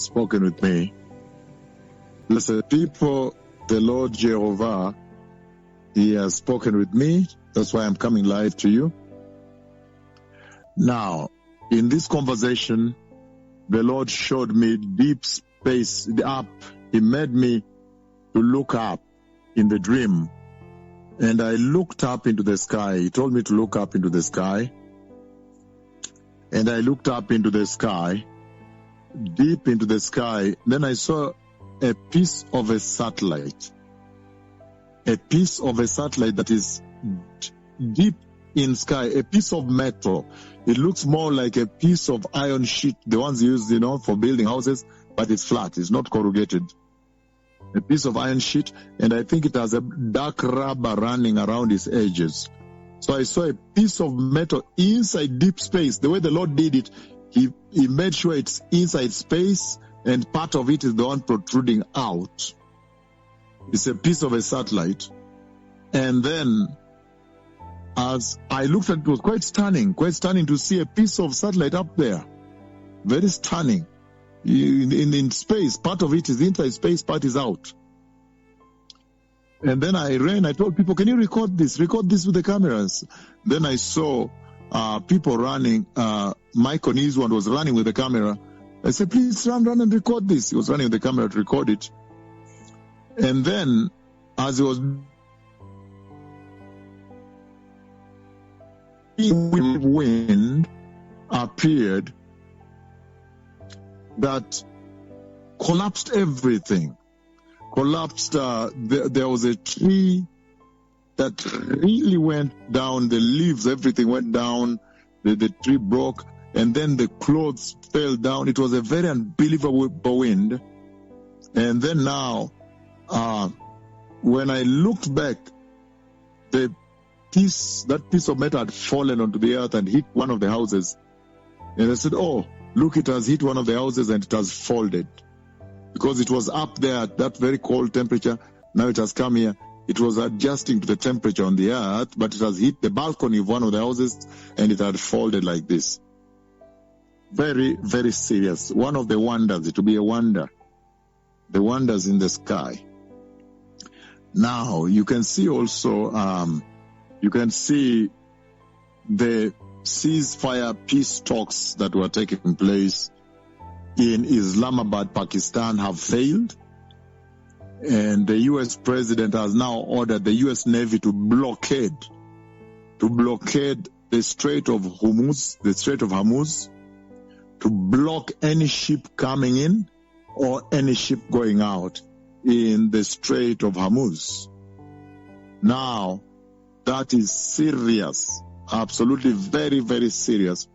spoken with me. Blessed people, the Lord Jehovah, He has spoken with me. That's why I'm coming live to you. Now, in this conversation, the Lord showed me deep space up. He made me to look up in the dream. And I looked up into the sky. He told me to look up into the sky. And I looked up into the sky, deep into the sky. Then I saw a piece of a satellite. A piece of a satellite that is deep in sky, a piece of metal. It looks more like a piece of iron sheet, the ones used, for building houses, but it's flat, it's not corrugated. A piece of iron sheet, and I think it has a dark rubber running around its edges. So I saw a piece of metal inside deep space. The way the Lord did it, He made sure it's inside space, and part of it is the one protruding out. It's a piece of a satellite. And then, as I looked at it, it was quite stunning to see a piece of satellite up there. Very stunning. In space, part of it is inside space, part is out. And then I told people, can you record this with the cameras? Then I saw people running. Mike on his one was running with the camera. I said, please run and record this. He was running with the camera to record it. And then, as he was wind appeared that collapsed everything. There was a tree that really went down, the leaves, everything went down, the tree broke, and then the clothes fell down. It was a very unbelievable wind. And then now, when I looked back, that piece of metal had fallen onto the earth and hit one of the houses. And I said, oh, look, it has hit one of the houses and it has folded. Because it was up there at that very cold temperature. Now it has come here. It was adjusting to the temperature on the earth, but it has hit the balcony of one of the houses and it had folded like this. Very, very serious. One of the wonders. It will be a wonder. The wonders in the sky. Now, you can see also, the ceasefire peace talks that were taking place in Islamabad, Pakistan have failed. And the U.S. president has now ordered the U.S. Navy to blockade the Strait of Hormuz, to block any ship coming in or any ship going out in the Strait of Hormuz. Now, that is serious, absolutely very, very serious.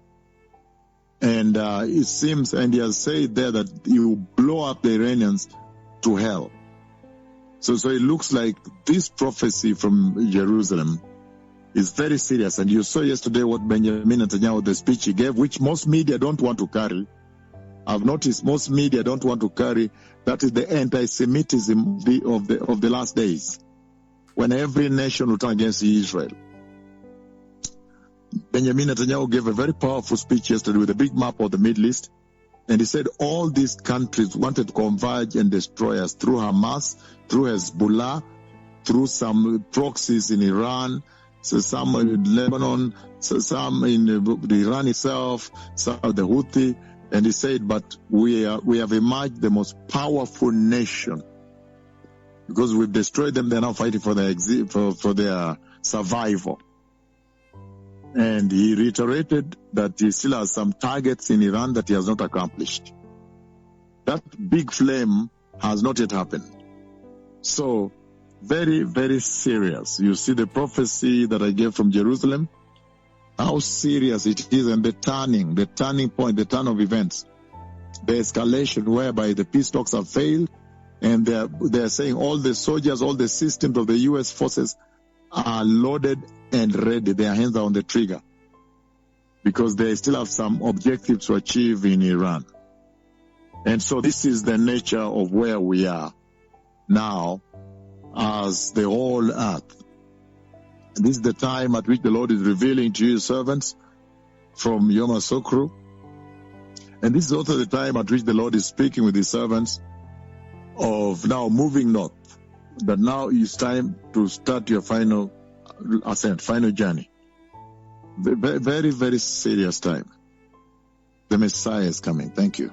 And it seems, and he has said there that he will blow up the Iranians to hell. So it looks like this prophecy from Jerusalem is very serious. And you saw yesterday what Benjamin Netanyahu, the speech he gave, which most media don't want to carry. I've noticed most media don't want to carry. That is the anti-Semitism of the last days, when every nation will turn against Israel. Benjamin Netanyahu gave a very powerful speech yesterday with a big map of the Middle East. And he said all these countries wanted to converge and destroy us through Hamas, through Hezbollah, through some proxies in Iran, so some in Lebanon, so some in the Iran itself, some of the Houthi. And he said, but we have emerged the most powerful nation. Because we've destroyed them, they're now fighting for their survival. And he reiterated that he still has some targets in Iran that he has not accomplished. That big flame has not yet happened. So, very, very serious. You see the prophecy that I gave from Jerusalem, how serious it is, and the turning point, the turn of events, the escalation whereby the peace talks have failed, and they're saying all the soldiers, all the systems of the U.S. forces are loaded and ready. Their hands are on the trigger because they still have some objectives to achieve in Iran. And so this is the nature of where we are now as the whole earth. This is the time at which the Lord is revealing to his servants from Yom HaSokru. And this is also the time at which the Lord is speaking with his servants of now moving north. That now is time to start your final ascent, final journey. Very, very serious time. The Messiah is coming. Thank you.